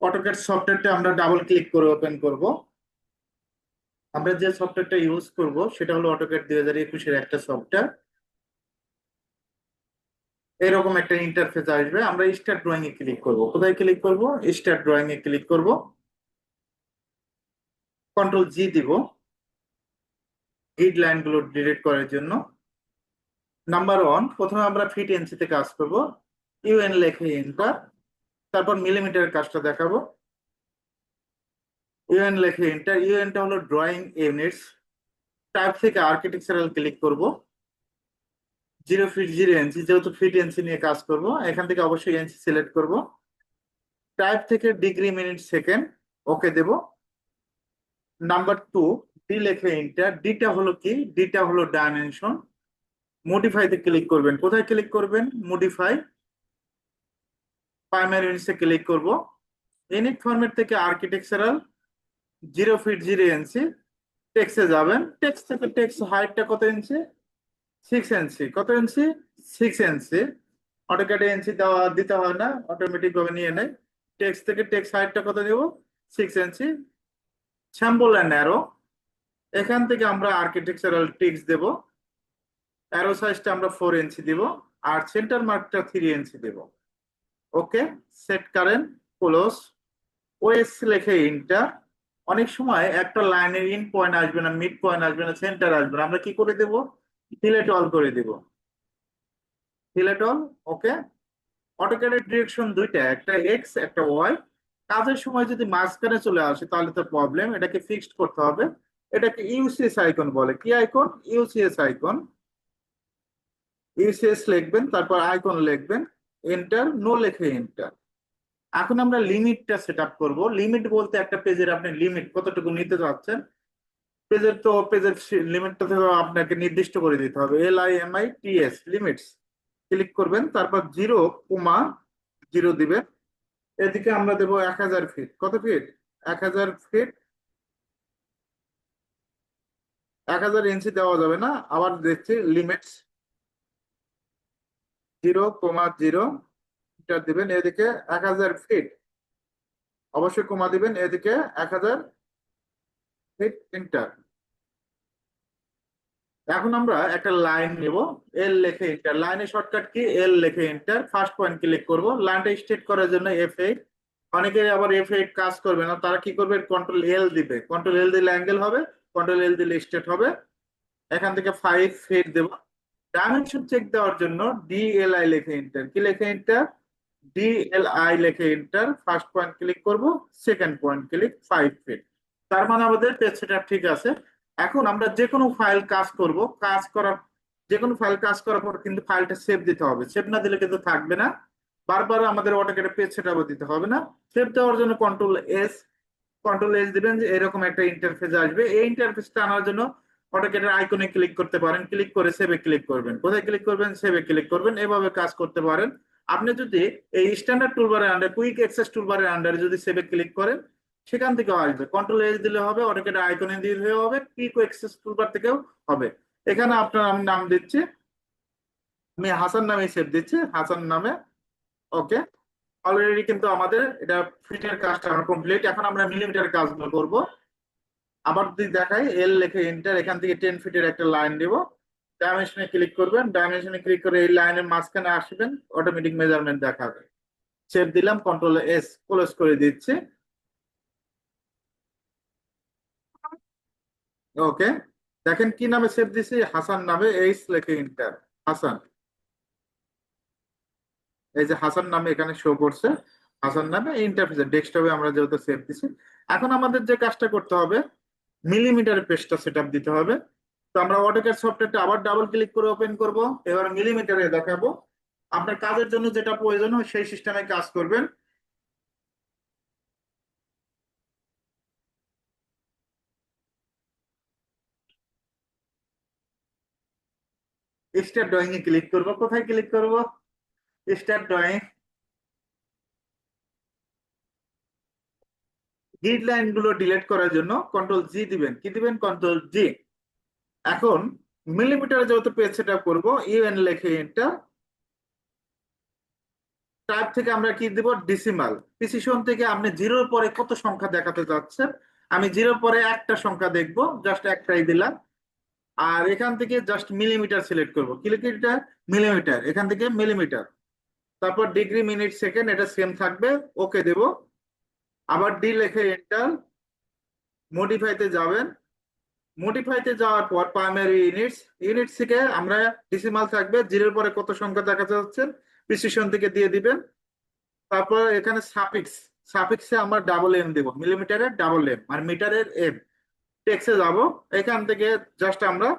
AutoCAD সফটওয়্যারটা আমরা double click করে ওপেন করব। আমরা যে সফটওয়্যারটা ইউজ করব সেটা হলো অটোক্যাড 2021-এর একটা সফটওয়্যার। এরকম একটা ইন্টারফেস আসবে, আমরা স্টার্ট ড্রয়িং এ ক্লিক করব। কোথায় ক্লিক করব? স্টার্ট ড্রয়িং এ ক্লিক করব, কন্ট্রোল জি দিব গ্রিড লাইন গুলো ডিলিট করার জন্য। নাম্বার ওয়ান, প্রথমে আমরা ফিট এনসিতে কাজ করব। ইউএন লেখে এন্টার, তারপর মিলিমিটারের কাজটা দেখাবো। ইউএন লেখে এন্টার, ইউএনটা হলো ড্রয়িং ইউনিটস। টাইপ থেকে আর্কিটেকচারাল ক্লিক করব। 0 ফিট 0 ইঞ্চি, যেহেতু ফিট এনসি নিয়ে কাজ করব এখান থেকে অবশ্যই এনসি সিলেক্ট করব। টাইপ থেকে ডিগ্রি মিনিট সেকেন্ড, ওকে দেব। নাম্বার টু, ডি লেখে এন্টার। ডিটা হলো কি? ডিটা হলো ডাইমেনশন। মডিফাইতে ক্লিক করবেন। কোথায় ক্লিক করবেন? মডিফাই, প্রাইমারি ইউনিটসে ক্লিক করব। ইউনিট ফরম্যাট থেকে আর্কিটেকচারাল 0 ফিট 0 ইঞ্চি, টেক্সে যাবেন। টেক্সট থেকে টেক্সট হাইটটা কত ইঞ্চি? 6 ইঞ্চি। কত ইঞ্চি? 6 ইঞ্চি। অটোক্যাডে ইঞ্চি দেওয়া দিতে হয় না, অটোমেটিক ভাবে নিয়ে নেয়। টেক্সট থেকে টেক্সট হাইটটা কত দেবো? 6 ইঞ্চি। স্যাম্পল অ্যান্ড অ্যারো, এখান থেকে আমরা আর্কিটেকচারাল টেক্সট দেব। অ্যারো সাইজটা আমরা 4 ইঞ্চি দিব, আর সেন্টার মার্কটা 3 ইঞ্চি দেব। ওকে, সেট কারেন্ট, ক্লোজ। ওএস লেখে ইন্টার। অনেক সময় একটা লাইনের ইন পয়েন্ট আসবে না, মিড পয়েন্ট আসবে না, সেন্টার আসবে না, আমরা কি করে দেব? সিলেক্ট অল করে দেব। Select all, okay. অটোক্যাডের ডিরেকশন দুইটা, একটা এক্স একটা ওয়াই। কাজের সময় যদি মাঝখানে চলে আসে তাহলে তো প্রবলেম, এটাকে ফিক্সড করতে হবে। এটাকে ইউসিএস আইকন বলে। কি আইকন? UCS icon. ইউসিএস লিখবেন, তারপর আইকন লিখবেন, এন্টার। নো লেখে এন্টার। এখন আমরা লিমিটটা সেট আপ করবো। লিমিট বলতে একটা পেজের আপনি লিমিট কতটুকু নিতে চাচ্ছেন। পেজের লিমিটটা থেকে আপনাকে নির্দিষ্ট করে দিতে হবে। LIMITS, লিমিটস ক্লিক করবেন, তারপর 0,0 দিবেন। এদিকে আমরা দেবো 1000 ফিট। কত ফিট? 1000 ফিট। 1000 ইঞ্চি দেওয়া যাবে না, আবার দেখছি লিমিটস 0,0 দিবেন। এদিকে 1000 ফিট, অবশ্যই কমা দিবেন। এদিকে 1000 ফিট, এন্টার। এখন আমরা একটা লাইন নেব। এল লেখে এন্টার। লাইনের শর্টকাট কি? এল লেখে এন্টার। ফার্স্ট পয়েন্ট ক্লিক করব। লাইনটা স্ট্রেট করার জন্য F8। অনেকে আবার F8 কাজ করবে না, তারা কি করবে? কন্ট্রোল এল দিবে। কন্ট্রোল এল দিলে অ্যাঙ্গেল হবে, কন্ট্রোল এল দিলে স্ট্রেট হবে। এখান থেকে 5 ফিট দেব। ডাইমেনশন চেক দেওয়ার জন্য DLI লেখে এন্টার। কি লেখে এন্টার? DLI লেখে এন্টার। ফার্স্ট পয়েন্ট ক্লিক করব, সেকেন্ড পয়েন্ট ক্লিক, 5 ফিট। তার মানে আমাদের পেজ সেটআপ ঠিক আছে। এখন আমরা যে কোনো ফাইল কাজ করব, কাজ করার যে কোনো ফাইল কাজ করার পর কিন্তু ফাইলটা সেভ দিতে হবে। সেভ না দিলে কিন্তু থাকবে না। বারবার আমাদের অটোক্যাডে পেজ সেটআপ দিতে হবে না। সেভ দেওয়ার জন্য কন্ট্রোল এস দিবেন, যে এরকম একটা ইন্টারফেস আসবে। এই ইন্টারফেসটা আনার জন্য অটোক্যাডের আইকনে ক্লিক করতে পারেন। ক্লিক করে সেভে ক্লিক করবেন। কোথায় ক্লিক করবেন? সেভে ক্লিক করবেন। এভাবে কাজ করতে পারেন। আপনি যদি এই স্ট্যান্ডার্ড টুলবারের আন্ডার, কুইক অ্যাক্সেস টুলবারের আন্ডারে যদি সেভে ক্লিক করেন, সেখান থেকেও আসবে। কন্ট্রোল এস দিলে হবে, অটোক্যাডের আইকনে দিলে হবে, কুইক অ্যাক্সেস টুলবার থেকেও হবে। এখানে আপনার আমি নাম দিচ্ছি, আমি হাসান নামে সেভ দিচ্ছি, হাসান নামে। ওকে, অলরেডি কিন্তু আমাদের এটা ফিটের কাজটা কমপ্লিট। এখন আমরা মিলিমিটার কাজগুলো করব। আবার যদি দেখাই, এল লেখে এন্টার। এখান থেকে 10 ফিটের একটা লাইন দিব। ডাইমেনশনে ক্লিক করবেন। ডাইমেনশনে ক্লিক করে এই লাইনের মাঝখানে আসবেন, অটোমেটিক মেজারমেন্ট দেখাবে। সেভ দিলাম, কন্ট্রোল এস ক্লোজ করে দিচ্ছি। ওকে, দেখেন কি নামে সেভ দিছি? হাসান নামে। এইচ লেখে এন্টার, হাসান। এই যে হাসান নামে এখানে শো করছে। হাসান নামে ইন্টারফেসে ডেস্কটপে আমরা যেহেতু সেভ দিছি। এখন আমাদের যে কাজটা করতে হবে, মিলিমিটার পেজটা সেট আপ দিতে হবে। তো আমরা অটোক্যাড সফটওয়্যারটা আবার ডাবল ক্লিক করে ওপেন করব। এবার মিলিমিটারে দেখাবো। আপনার কাজের জন্য যেটা প্রয়োজন হয় সেই সিস্টেমে কাজ করবেন। স্টার্ট ড্রয়িং এ ক্লিক করব। কোথায় ক্লিক করব? Start drawing. গ্রিড লাইন গুলো ডিলিট করার জন্য কন্ট্রোল জি দিবেন। কি দিবেন? কন্ট্রোল জি। এখন মিলিমিটারে যেহেতু পেজ সেট আপ করবো, ইউএন লেখে এন্টার। টাইপ থেকে আমরা কি দিব, ডিসিমাল। প্রিসিশন থেকে আপনি জিরোর পরে কত সংখ্যা দেখাতে যাচ্ছেন, আমি জিরোর পরে একটা সংখ্যা দেখবো, জাস্ট একটাই দিলাম। আর এখান থেকে জাস্ট মিলিমিটার সিলেক্ট করবো, কিলোমিটার, মিলিমিটার, এখান থেকে মিলিমিটার। তারপর ডিগ্রি, মিনিট, সেকেন্ড, এটা সেম থাকবে, ওকে দেব। আবার ডি লিখে এন্টার, মডিফাইতে যাবেন। মডিফাইতে যাওয়ার পর প্রাইমারি ইউনিটস, ইউনিটস থেকে আমরা ডিসিমাল থাকবে, জিরোর পরে কত সংখ্যা দেখাতে যাচ্ছেন প্রিসিশন থেকে দিয়ে দিবেন। তারপর এখানে সাফিক্স, সাফিক্সে আমরা ডাবল এম দেব, মিলিমিটারের ডাবল এম আর মিটারের এম। টেক্সে যাব, এখান থেকে জাস্ট আমরা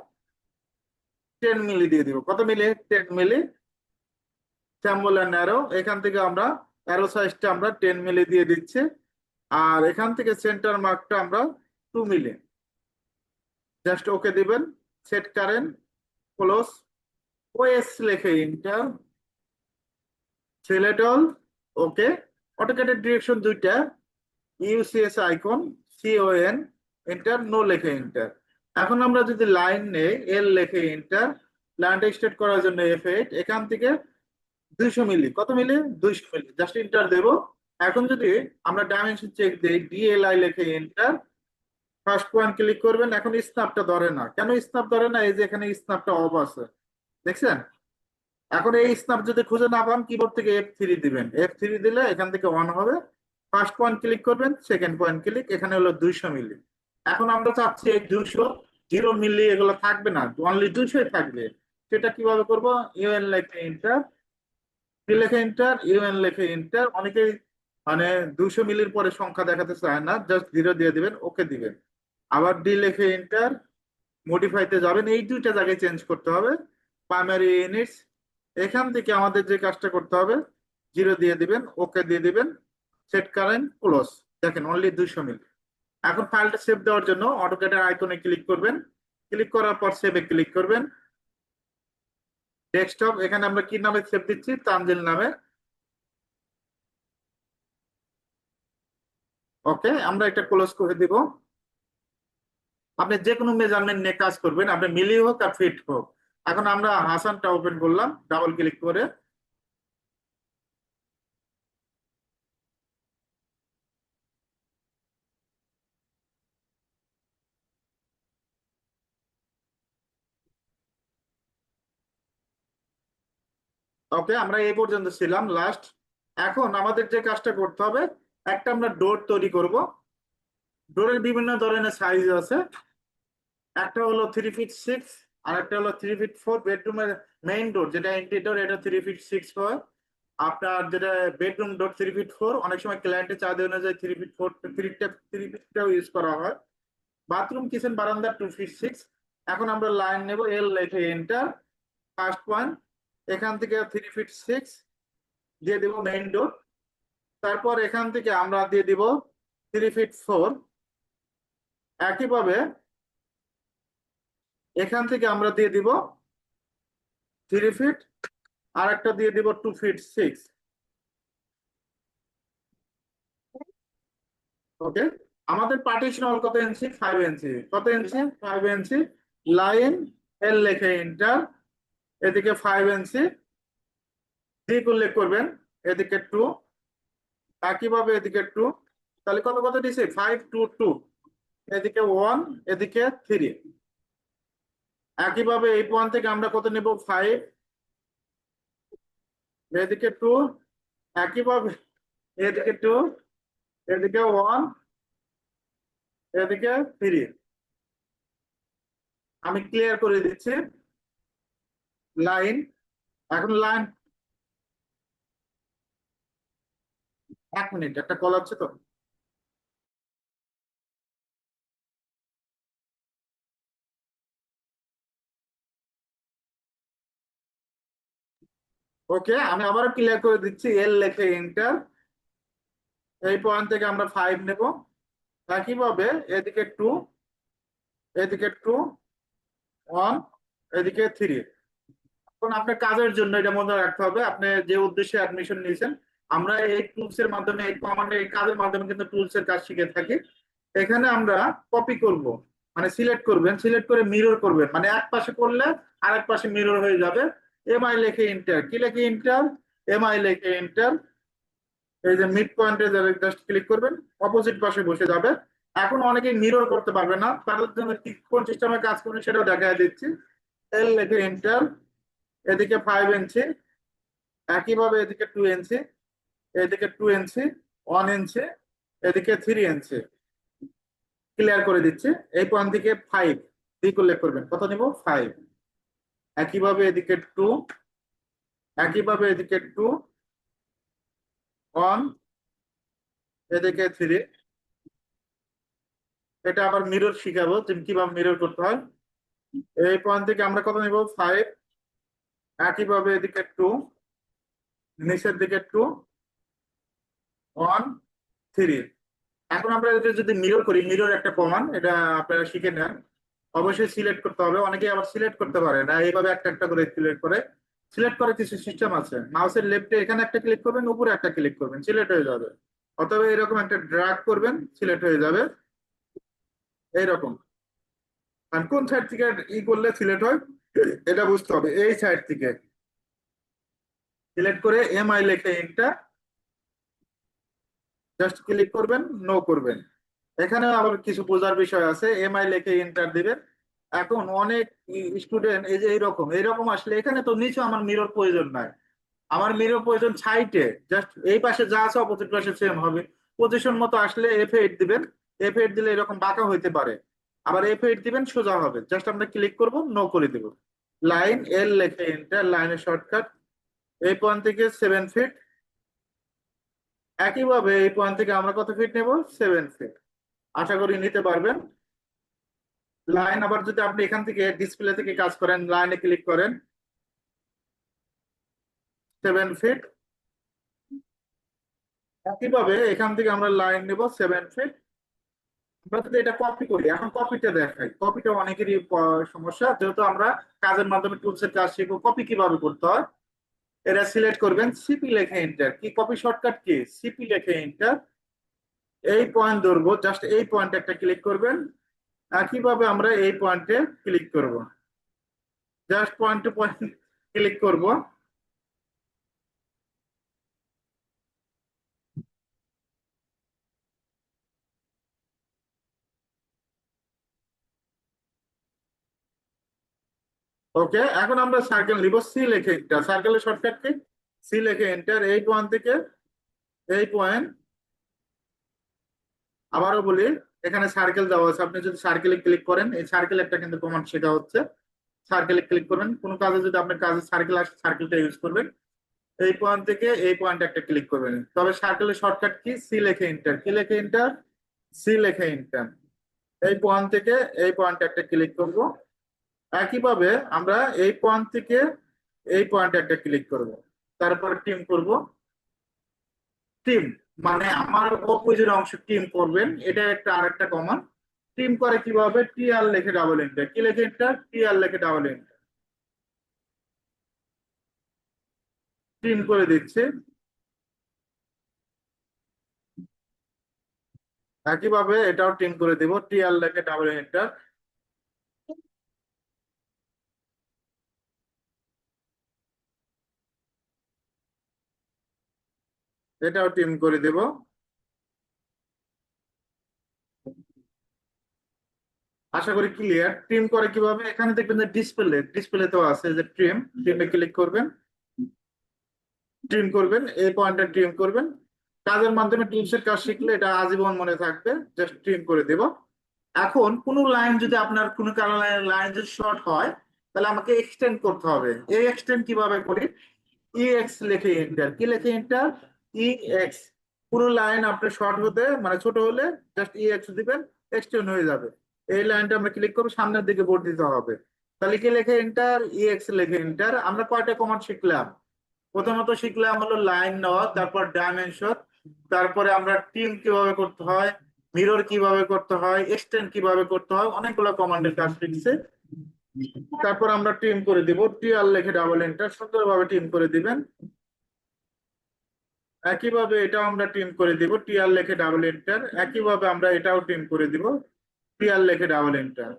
10 মিলি দিয়ে দিব। কত মিলি? 10 মিলি। স্যাম্বল অ্যান্ড অ্যারো, এখান থেকে আমরা অ্যারো সাইজটা আমরা 10 মিলি দিয়ে দিচ্ছি। আর এখান থেকে সেন্টার মার্কটা আমরা 2 মিলি, জাস্ট ওকে দিবেন। সেট কারেন্ট, ক্লোজ, ওএস লিখে ইন্টার, সিলেক্ট অল, ওকে। অটোক্যাডের ডিরেকশন দুইটা, ইউসিএস আইকন, সিওএন, এন্টার, নো লেখে এন্টার। এখন আমরা যদি লাইন নেই, এল লেখে এন্টার, লাইনটা স্টার্ট করার জন্য F8, এখান থেকে 200 মিলি, কত মিলি? 200 মিলি, জাস্ট এন্টার দেব। এখন যদি আমরা ডাইমেনশন চেক দিই, ডিএলআই লেখে এন্টার, ফার্স্ট পয়েন্ট ক্লিক করবেন। এখন স্ন্যাপটা ধরে না, কেন স্ন্যাপ ধরে না? এই যে এখানে স্ন্যাপটা অফ আছে, দেখছেন? এখন এই স্ন্যাপ যদি খুঁজে না পান, কিবোর্ড থেকে F3 দিবেন, F3 দিলে এখান থেকে অন হবে। ফার্স্ট পয়েন্ট ক্লিক করবেন, সেকেন্ড পয়েন্ট ক্লিক, এখানে হলো 200 মিলি। এখন আমরা চাচ্ছি এই 200, 0 মিলি এগুলো থাকবে না, অনলি 200 থাকবে। সেটা কিভাবে করব? ইউএন লেখে এন্টার, লেখে এন্টার, ইউএন লেখে এন্টার। অনেকেই মানে 200 মিলির পরে সংখ্যা দেখাতে চায় না, জাস্ট 0 দিয়ে দিবেন, ওকে দিবেন। আবার ডি লেখে এন্টার, মডিফাইতে যাবেন, এই দুইটা জায়গায় চেঞ্জ করতে হবে। প্রাইমারি ইউনিটস, এখান থেকে আমাদের যে কাজটা করতে হবে, 0 দিয়ে দিবেন, ওকে দিয়ে দিবেন। সেট কারেন্ট, ক্লোজ, দেখেন অনলি 200 মিলি। এখন ফাইলটা সেভ দেওয়ার জন্য অটোক্যাডের আইকনে ক্লিক করবেন, ক্লিক করার পর সেভে ক্লিক করবেন। ডেস্কটপ, এখানে আমরা কি নামে সেভ দিচ্ছি? তানজিল নামে। ওকে, আমরা এটা ক্লোজ করে দিব। আপনি যে কোনো মেজারমেন্ট নিয়ে কাজ করবেন, আপনি মিলি হোক আর ফিট হোক। এখন আমরা হাসানটা ওপেন করলাম ডাবল ক্লিক করে। ওকে, আমরা এই পর্যন্ত ছিলাম লাস্ট। এখন আমাদের যে কাজটা করতে হবে, একটা আমরা ডোর তৈরি করব। ডোরের বিভিন্ন ধরনের সাইজ আছে, একটা হলো 3 ফিট 6, আর একটা হলো 3 ফিট 4। বেডরুমের মেইন ডোর যেটা এন্ট্রি ডোর, এটা 3 ফিট 6 হয়। আপনার যেটা বেডরুম ডোর 3 ফিট 4, অনেক সময় ক্লায়েন্টের চাহিদা অনুযায়ী 3 ফিট 4, 3 ফিটটাও ইউজ করা হয়। বাথরুম, কিচেন, বারান্দা 2 ফিট 6। এখন আমরা লাইন নেব, এল লেখে এন্টার, ফার্স্ট পয়েন্ট, এখান থেকে 3 ফিট 6 দিয়ে দিব মেইন ডোর। তারপর এখান থেকে আমরা দিয়ে দিব 3 ফিট 4। একইভাবে এখান থেকে আমরা দিয়ে দিব 3 ফিট, আর একটা দিয়ে দিব 2 ফিট 6। ওকে, আমাদের পার্টিশন হল কত ইঞ্চি? 5 ইঞ্চি। কত ইঞ্চি? 5 ইঞ্চি। লাইন, এল লেখে এন্টার, এদিকে 5 ইঞ্চি, দিক উল্লেখ করবেন, এদিকে 2, একইভাবে এদিকে 2। তাহলে কত কত দিছে? 5 2 2, এদিকে 1, এদিকে 3। একইভাবে এই পয়েন্ট থেকে আমরা কত নেব? 5, এদিকে 2, একইভাবে এদিকে 2, এদিকে 1, এদিকে 3। আমি ক্লিয়ার করে দিচ্ছি লাইন। এখন লাইন, 1 মিনিট, একটা কল আছে তো। ওকে, আমি আবারও ক্লিয়ার করে দিচ্ছি, এল লেখে এন্টার, এই পয়েন্ট থেকে আমরা 5 নেব। একইভাবে এদিকে 2, এদিকে 2, 1, এদিকে 3। এখন আপনার কাজের জন্য এটা মনে রাখতে হবে, আপনি যে উদ্দেশ্যে অ্যাডমিশন নিয়েছেন। আমরা এই টুলস এর মাধ্যমে, এই কমান্ডে, এই কাজের মাধ্যমে কিন্তু টুলস এর কাজ শিখে থাকি। এখানে আমরা কপি করব, মানে সিলেক্ট করবেন, সিলেক্ট করে মিরর করবেন, মানে এক পাশে করলে আরেক পাশে মিরর হয়ে যাবে। এমআই লেখে ইন্টার, কি লেখে ইন্টার? এমআই লিখে এন্টার, এই যে মিড পয়েন্টে জাস্ট ক্লিক করবেন, অপোজিট পাশে বসে যাবে। এখন অনেকে মিরর করতে পারবে না, তাদের জন্য কোন সিস্টেমে কাজ করবে সেটাও দেখা দিচ্ছি। এল লিখে এন্টার, এদিকে 5 ইঞ্চি, একইভাবে এদিকে 2 ইঞ্চি, এদিকে 2 ইঞ্চি, 1 ইঞ্চি, এদিকে 3 ইঞ্চি ক্লিয়ার করে দিচ্ছে। এই পয়েন্ট থেকে 5 দিয়ে উল্লেখ করবেন, কত নিব 5। একইভাবে এদিকে 2, একইভাবে এদিকে 2, 1, এদিকে 3। এটা আবার মিরর শিখাবো তুমি কিভাবে মিরর করতে হয়। এই পয়েন্ট থেকে আমরা কত নিব 5, একইভাবে এদিকে 2, নিচের দিকে 2, 1, 3। এখন আমরা এটা যদি মিরর করি, মিরর একটা প্রমাণ, এটা আপনারা শিখে নেন। অবশ্যই সিলেক্ট করতে হবে, অনেকে আবার সিলেক্ট করতে পারে না, এইভাবে একটা একটা করে সিলেক্ট করে। সিলেক্ট করার কিছু সিস্টেম আছে, মাউসের লেফটে এখানে একটা ক্লিক করবেন, উপরে একটা ক্লিক করবেন, সিলেক্ট হয়ে যাবে। অথবা এরকম একটা ড্র্যাগ করবেন, সিলেক্ট হয়ে যাবে এইরকম। আর কোন সাইড থেকে করলে সিলেক্ট হয় এটা বুঝতে হবে। এই সাইড থেকে সিলেক্ট করে এমআই লেখে এন্টার, জাস্ট ক্লিক করবেন, নো করবেন। এখানেও আবার কিছু বোঝার বিষয় আছে, এমআই লেখে এন্টার দিবেন। এখন অনেক স্টুডেন্ট এই যে এইরকম এইরকম আসলে, এখানে তো নিচে আমার মিরর প্রয়োজন নাই, আমার মিরর প্রয়োজন সাইটে, জাস্ট এই পাশে যা আছে অপোজিট পাশে সেম হবে। পজিশন মতো আসলে F8 দিবেন, F8 দিলে এরকম বাঁকা হইতে পারে। আবার F8 দিবেন, সোজা হবে। জাস্ট আমরা ক্লিক করব, নো করে দিব। লাইন এল লেখে এন্টার, লাইনের শর্টকাট। এই পয়েন্ট থেকে 7 ফিট, একইভাবে এই পয়েন্ট থেকে আমরা কত ফিট নেব 7 ফিট। আশা করি নিতে পারবেন। লাইন আবার যদি আপনি এখান থেকে ডিসপ্লে থেকে কাজ করেন, লাইনে ক্লিক করেন, 7 ফিট। একইভাবে এখান থেকে আমরা লাইন নেব 7 ফিট। আমরা যদি এটা কপি করি, এখন কপিটা দেখাই, কপিটা অনেকেরই সমস্যা, যেহেতু আমরা কাজের মাধ্যমে টুলসের কাজ শিখবো, কপি কিভাবে করতে হয়। এটা সিলেক্ট করবেন, সিপি লেখে এন্টার, কি কপি শর্টকাট কি সিপি লেখে এন্টার। এই পয়েন্ট ধরবো, জাস্ট এই পয়েন্ট একটা ক্লিক করবেন। একইভাবে আমরা এই পয়েন্টে ক্লিক করব, just point to point click করব। ওকে, এখন আমরা সার্কেল নিব, সি লেখে এন্টার, সার্কেলের শর্টকাট কি সি লেখে এন্টার। এই পয়েন্ট থেকে এই পয়েন্ট, আবারও বলি, এখানে সার্কেল দেওয়া আছে, আপনি যদি সার্কেলে ক্লিক করেন, এই সার্কেল একটা কিন্তু কমান্ড শেখা হচ্ছে। সার্কেলে ক্লিক করবেন, কোনো কাজে যদি আপনার কাজে সার্কেল আসে সার্কেলটা ইউজ করবেন। এই পয়েন্ট থেকে এই পয়েন্ট একটা ক্লিক করবেন। তবে সার্কেলের শর্টকাট কি সি লেখে এন্টার, কি লেখে এন্টার, সি লেখে এন্টার। এই পয়েন্ট থেকে এই পয়েন্ট একটা ক্লিক করব। একইভাবে আমরা এই পয়েন্ট থেকে এই পয়েন্ট একটা ক্লিক করব, তারপর টিম করব। টিম মানে আমার অপোজিট অংশ টিম করবেন, এটা একটা আরেকটা কমান। টিম করে কিভাবে, টি আর লেখে ডাবল এন্টার, কি লেখে এন্টার, টি আর লেখে ডাবল এন্টার, টিম করে দিচ্ছে। একইভাবে এটাও টিম করে দিব, টি আর লেখে ডাবল এন্টার, এটাও টিম করে দেব। আশা করি ক্লিয়ার। ট্রিম করে কিভাবে, এখানে দেখবেন যে ডিসপ্লেতেও আছে যে ট্রিম, ট্রিমে ক্লিক করবেন, ট্রিম করবেন, এই পয়েন্টটা ট্রিম করবেন। কাজের মাধ্যমে টিপসের কাজ শিখলে এটা আজীবন মনে থাকবে, জাস্ট ট্রিম করে দেব। এখন কোন লাইন যদি আপনার কোনো কারণে লাইন যদি শর্ট হয়, তাহলে আমাকে এক্সটেন্ড করতে হবে। এই এক্সটেন্ড কিভাবে করি, এক্স লিখে এন্টার, কি লিখে এন্টার, এক্স। পুরো লাইন আপনার শর্ট হতে মানে ছোট হলে জাস্ট এক্স দিবেন, এক্সটেন্ড হয়ে যাবে। এই লাইনটা আমরা ক্লিক করবো, সামনের দিকে বোর্ড দিতে হবে। তাহলে কি লিখে এন্টার, এক্স লিখে এন্টার। আমরা কয়টা কমান্ড শিখলাম, প্রথমত শিখলাম হলো লাইন নেওয়া, তারপর ডাইমেনশন, তারপরে আমরা টিম কিভাবে করতে হয়, মিরর কিভাবে করতে হয়, এক্সটেন্ড কিভাবে করতে হয়, অনেকগুলো কমান্ডের কাজ শিখছে। তারপর আমরা টিম করে দিব, টি আর লিখে ডাবল এন্টার, সুন্দরভাবে টিম করে দিবেন। একইভাবে এটাও আমরা টিম করে দিব, টি আর লিখে ডাবল এন্টার। একইভাবে আমরা এটাও টিম করে দিব, টি আর লিখে ডাবল এন্টার।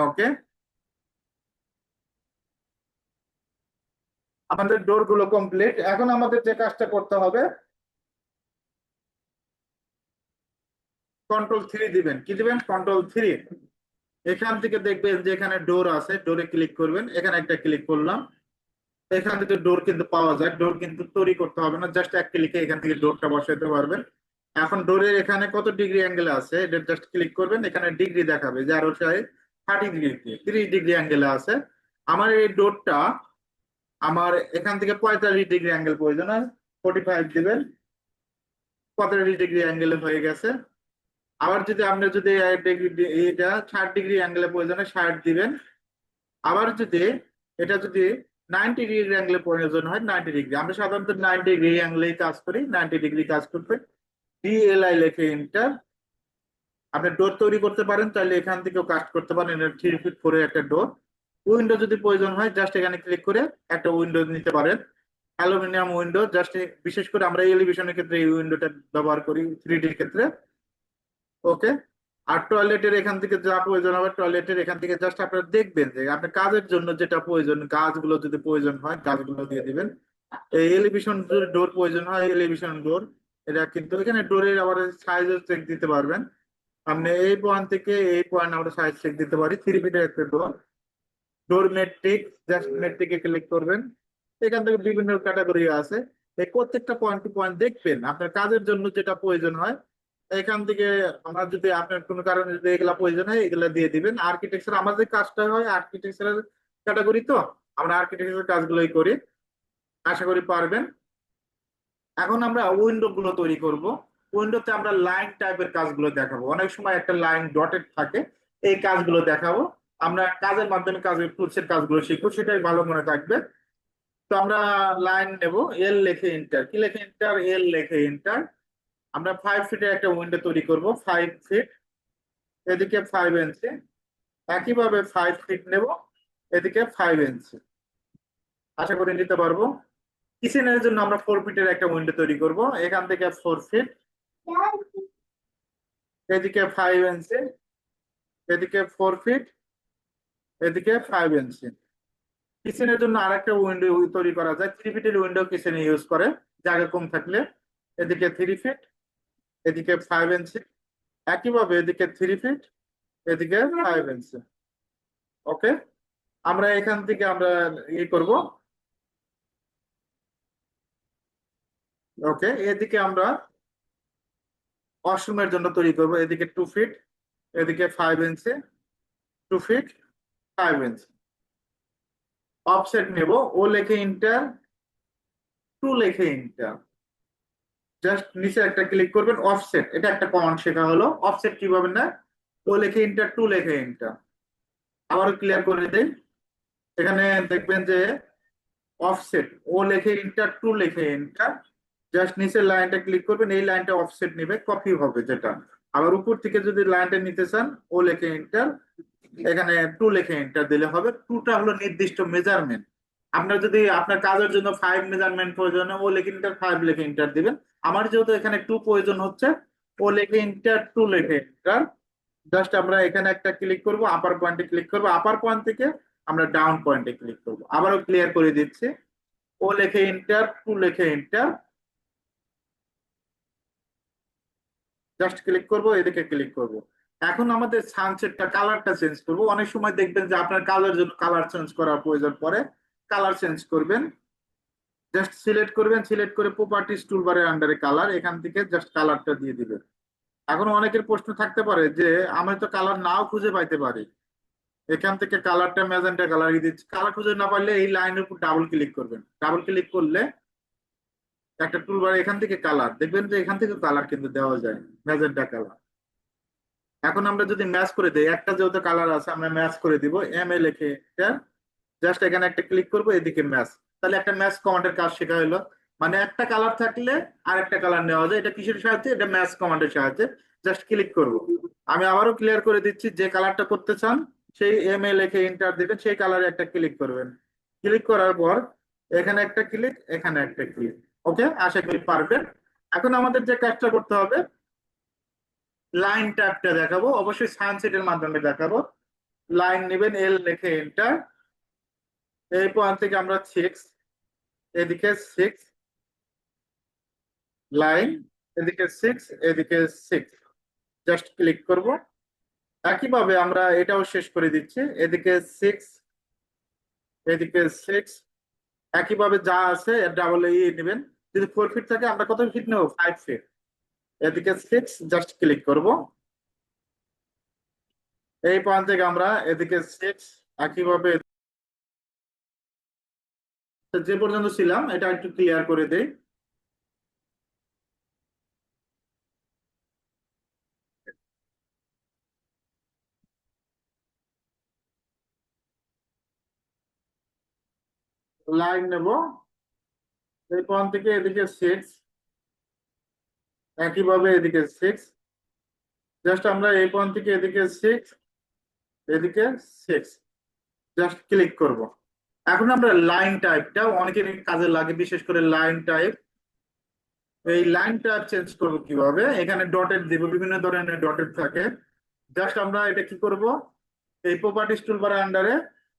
ওকে, আমাদের ডোর গুলো কমপ্লিট। এখন আমাদের যে কাজটা করতে হবে, কন্ট্রোল 3 দিবেন। কি দিবেন? কন্ট্রোল 3। এখান থেকে দেখবেন যে এখানে ডোর আছে, ডোরে ক্লিক করবেন। এখানে একটা ক্লিক করলাম। এখান থেকে ডোর কিন্তু পাওয়া যায়, ডোর কিন্তু তৈরি করতে হবে না, জাস্ট এক ক্লিকে এখান থেকে ডোরটা বসাতে পারবেন। এখন ডোরের এখানে কত ডিগ্রি অ্যাঙ্গেল আছে এটা জাস্ট ক্লিক করবেন, এখানে ডিগ্রি দেখাবে যে আরো 30 ডিগ্রি, 30 ডিগ্রি অ্যাঙ্গেলে আছে। আমার এই ডোরটা, আমার এখান থেকে 45 ডিগ্রি অ্যাঙ্গেল প্রয়োজন হয়, 45 দিবেন। 45 ডিগ্রি অ্যাঙ্গেলে হয়ে গেছে। আবার যদি আপনি যদি এটা 60 ডিগ্রি অ্যাঙ্গেলে প্রয়োজন হয়, 60 দিবেন। আবার যদি এটা যদি 90 ডিগ্রি অ্যাঙ্গেলে প্রয়োজন হয়, 90 ডিগ্রি। আমরা সাধারণত 90 ডিগ্রি অ্যাঙ্গেলে কাজ করি, 90 ডিগ্রি কাজ করবে। ডিএলআই লিখে এন্টার। আপনি ডোর তৈরি করতে পারেন, চাইলে এখান থেকেও কাজ করতে পারেন। এটা 3 ফিট 4 একটা ডোর। উইন্ডো যদি প্রয়োজন হয়, জাস্ট এখানে ক্লিক করে একটা উইন্ডো নিতে পারেন, অ্যালুমিনিয়াম উইন্ডো। জাস্ট বিশেষ করে আমরা এলিভেশনের ক্ষেত্রে এই উইন্ডোটা ব্যবহার করি, 3D ক্ষেত্রে। ওকে। আর টয়লেটের এখান থেকে যা প্রয়োজন হবে, টয়লেটের এখান থেকে জাস্ট আপনারা দেখবেন যে আপনার কাজের জন্য যেটা প্রয়োজন, গাছগুলো যদি প্রয়োজন হয় গাছগুলো দিয়ে দিবেন। এই এলিভেশন ডোর প্রয়োজন হয়, এলিভেশন ডোর। এটা কিন্তু এখানে ডোরের আবার সাইজও চেক দিতে পারবেন। আপনি এই পয়েন্ট থেকে এই পয়েন্ট আমরা সাইজ চেক দিতে পারি। 3 ফিটের একটা ডোর। ডোর মেট্রিক, জাস্ট মেট্রিকে ক্লিক করবেন। এখান থেকে বিভিন্ন ক্যাটাগরি আছে। এই প্রত্যেকটা পয়েন্ট টু পয়েন্ট দেখবেন আপনার কাজের জন্য যেটা প্রয়োজন হয়। এখান থেকে আমরা যদি আপনার কোনো কারণে যদি এগুলা প্রয়োজন হয়, এগুলা দিয়ে দিবেন। আর্কিটেকচার আমাদের কাজটা হয় আর্কিটেকচারের ক্যাটাগরি, তো আমরা আর্কিটেকচারের কাজগুলোই করি। আশা করি পারবেন। এখন আমরা উইন্ডো গুলো তৈরি করব। উইন্ডোতে আমরা লাইন টাইপের কাজগুলো দেখাবো, অনেক সময় একটা লাইন ডটেড থাকে, এই কাজগুলো দেখাবো। আমরা কাজের মাধ্যমে কাজের টুলসের কাজগুলো শিখবো, সেটাই ভালো মনে থাকবে। তো আমরা লাইন নেব, এল লিখে এন্টার। কি লিখে এন্টার? এল লিখে এন্টার। আমরা 5 ফিটের একটা উইন্ডো তৈরি করব, 5 ফিট। এদিকে 5 ইঞ্চি। একইভাবে 5 ফিট নেব, এদিকে 5 ইঞ্চি। আশা করি নিতে পারবো। কিচেনের জন্য আমরা 4 ফিটের একটা উইন্ডো তৈরি করব, এখান থেকে 4 ফিট। এদিকে 5 ইঞ্চি, এদিকে 4 ফিট, এদিকে 5 ইঞ্চি। কিচেনের জন্য আরেকটা উইন্ডো তৈরি করা যায়, 3 ফিটের উইন্ডো কিচেনে ইউজ করে জায়গা কম থাকলে। এদিকে 3 ফিট, এদিকে 5 ইঞ্চি। একইভাবে এদিকে 3 ফিট, এদিকে 5 ইঞ্চি। ওকে। আমরা এখান থেকে আমরা করব। ওকে, এদিকে আমরা ওয়াশরুমের জন্য তৈরি করব, এদিকে 2 ফিট, এদিকে 5 ইঞ্চি। 2 ফিট, 5 ইঞ্চি। অফসেট নেব, ও লেখে ইন্টার, 2 লেখে ইন্টার। জাস্ট নিচে একটা ক্লিক করবেন, অফসেট, এটা একটা কমান্ড শেখা হলো। অফসেট কিভাবে না, ও লেখে ইন্টার, 2 লেখে ইন্টার। আবারও ক্লিয়ার করে দেই। এখানে দেখবেন যে অফসেট, ও লেখে ইন্টার, 2 লেখে ইন্টার। জাস্ট নিচের লাইনটা ক্লিক করবেন, এই লাইনটা অফসেট নেবে, কপি হবে যেটা। আবার উপর থেকে যদি লাইনটা নিতে চান, ও লেখে ইন্টার, এখানে 2 লেখে এন্টার দিলে হবে। 2টা হলো নির্দিষ্ট মেজারমেন্ট। আপনার যদি আপনার কাজের জন্য 5 মেজারমেন্ট প্রয়োজন হয়, ও লেখে ইন্টার, 5 লেখে এন্টার দিবেন। আমার যেহেতু এখানে 2 প্রয়োজন হচ্ছে, ও লেখে ইন্টার, 2 লেখে এন্টার। জাস্ট আমরা এখানে একটা ক্লিক করব, আপার পয়েন্টে ক্লিক করব, আপার পয়েন্ট থেকে আমরা ডাউন পয়েন্টে ক্লিক করব। আবারও ক্লিয়ার করে দিচ্ছি, ও লেখে এন্টার, 2 লেখে এন্টার। জাস্ট ক্লিক করব, এদিকে ক্লিক করব। এখন আমাদের সানসেটটা কালারটা চেঞ্জ করব। অনেক সময় দেখবেন যে আপনার কালার জন্য কালার চেঞ্জ করার প্রয়োজন পড়ে, কালার চেঞ্জ করবেন। জাস্ট সিলেক্ট করবেন, সিলেক্ট করে প্রপার্টিজ টুলবারের আন্ডারে কালার, এখান থেকে জাস্ট কালারটা দিয়ে দিবেন। এখন অনেকের প্রশ্ন থাকতে পারে যে আমি তো কালার নাও খুঁজে পাইতে পারি, এখান থেকে কালারটা ম্যাজেন্টা কালার দিচ্ছি, কালার খুঁজে না পারলে এই লাইনের উপর ডাবল ক্লিক করবেন। ডাবল ক্লিক করলে একটা টুলবার, এখান থেকে কালার দেখবেন যে এখান থেকে কালার কিন্তু দেওয়া যায়, ম্যাজেন্টা কালার। এখন আমরা যদি ম্যাচ করে দিই, একটা যেহেতু কালার আছে আমরা ম্যাচ করে দিব, এম এ লিখে জাস্ট এখানে একটা ক্লিক করব, এদিকে ম্যাচ। তাহলে একটা ম্যাচ কমান্ডের কাজ শেখা হলো। মানে একটা কালার থাকলে আরেকটা কালার নেওয়া যায়, এটা কিসের সাহায্যে? এটা ম্যাচ কমান্ডের সাহায্যে। জাস্ট ক্লিক করব। আমি আবারও ক্লিয়ার করে দিচ্ছি, যে কালারটা করতে চান সেই এম এ লিখে এন্টার দিবেন, সেই কালারে একটা ক্লিক করবেন। ক্লিক করার পর এখানে একটা ক্লিক, এখানে একটা ক্লিক। ওকে, আশা করি পারবেন। এখন আমাদের যে কাজটা করতে হবে, লাইন ট্যাবটা দেখাবো, অবশ্যই সানসেটের মাধ্যমে দেখাবো। লাইন নেবেন, এল লিখে এন্টার। এই পয়েন্ট থেকে আমরা 6, এদিকে 6 লাইন, এদিকে 6, এদিকে 6, জাস্ট ক্লিক করব। একইভাবে আমরা এটাও শেষ করে দিচ্ছি, এদিকে 6, এদিকে 6, একইভাবে যা আছে এর ডাবল নেবেন। যদি 4 ফিট থাকে আমরা কত ফিট নেব, 5 ফিট। এদিকে 6, জাস্ট ক্লিক করব। এই পয়েন্ট থেকে আমরা এদিকে 6, একইভাবে যে পর্যন্ত ছিলাম এটা একটু ক্লিয়ার করে দেই। লাইন নেব, এই পয়েন্ট থেকে এদিকে 6, একইভাবে এদিকে 6, জাস্ট আমরা এই পয়েন্ট থেকে এদিকে 6, এদিকে 6, জাস্ট ক্লিক করব। এখন আমরা লাইন টাইপটা অনেকের কাজে লাগে, বিশেষ করে লাইন টাইপ। এই লাইন টাইপ চেঞ্জ করবো কিভাবে, এখানে ডটেড দিব, বিভিন্ন ধরনের ডটেড থাকে। জাস্ট আমরা এটা কি করব, এই প্রপার্টিস টুলবার আন্ডারে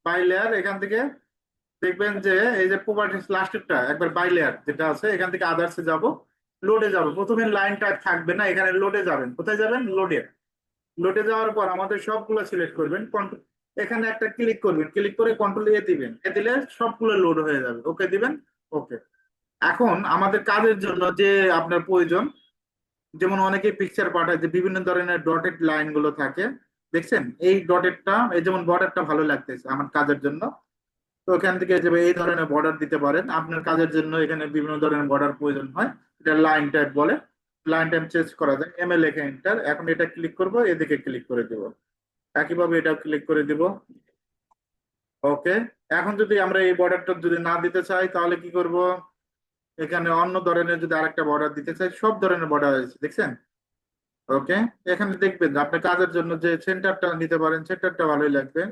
বাই লেয়ার, এখান থেকে দেখবেন যে এই যে প্রপার্টিস লাস্টেরটা একবার বাই লেয়ার যেটা আছে, এখান থেকে আদার্সে যাব, লোডে যাব। প্রথমে লাইন টাইপ থাকবে না, এখানে লোডে যাবেন। কোথায় যাবেন, লোডে। লোডে যাওয়ার পর আমাদের সবগুলো সিলেক্ট করবেন, এখানে একটা ক্লিক করবেন, ক্লিক করে কন্ট্রোল এ দিবেন, এ দিলে সবগুলো লোড হয়ে যাবে, ওকে দিবেন। ওকে। এখন আমাদের কাজের জন্য যে আপনার প্রয়োজন, যেমন অনেকে পিকচার পাঠায় যে বিভিন্ন ধরনের ডটেড লাইন গুলো থাকে, দেখছেন এই ডটেডটা, এই যেমন বর্ডারটা ভালো লাগতেছে আমার কাজের জন্য, তো এখান থেকে যে এই ধরনের বর্ডার দিতে পারেন। আপনার কাজের জন্য এখানে বিভিন্ন ধরনের বর্ডার প্রয়োজন হয়, এটা লাইন টাইপ বলে। লাইন টাইপ চেঞ্জ করা যায়, এমএল লেখা এন্টার। এখন এটা ক্লিক করব, এদিকে ক্লিক করে দিব, একইভাবে এটা ক্লিক করে দিব। ওকে। এখন যদি আমরা এই বর্ডারটা যদি না দিতে চাই তাহলে কি করব, এখানে অন্য ধরনের যদি আরেকটা বর্ডার দিতে চাই, সব ধরনের বর্ডার আছে দেখছেন। ওকে। এখানে দেখবেন যে আপনি কাজের জন্য যে সেন্টারটা নিতে পারেন, সেন্টারটা ভালোই লাগবে।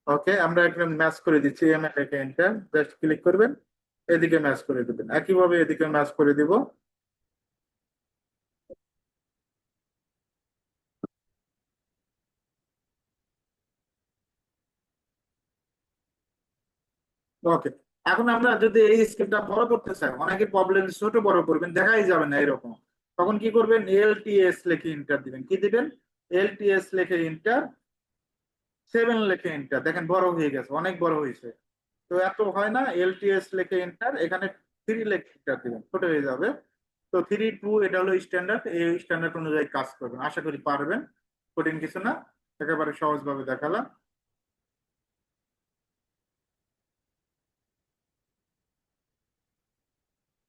ওকে, আমরা এখানে ম্যাচ করে দিচ্ছি, এমএল লেখা এন্টার, জাস্ট ক্লিক করবেন, এদিকে ম্যাচ করে দিবেন, একইভাবে এদিকে ম্যাচ করে দিব। ওকে। এখন আমরা যদি এই স্ক্রিপ্টটা বড় করতে চাই, অনেকে প্রবলেম, ছোট বড় করবেন দেখাই যাবে না এরকম, তখন কি করবেন, এলটিএস লিখে এন্টার দিবেন। কি দিবেন, এলটিএস লিখে এন্টার, 7 লিখে এন্টার। দেখেন বড় হয়ে গেছে, অনেক বড় হয়েছে। তো এত হয় না, এলটিএস লিখে এন্টার, এখানে 3 লিখে এন্টার দিবেন, ছোট হয়ে যাবে। তো 3, 2 এটা হলো স্ট্যান্ডার্ড, এই স্ট্যান্ডার্ড অনুযায়ী কাজ করবেন, আশা করি পারবেন। কঠিন কিছু না, একেবারে সহজভাবে দেখালাম।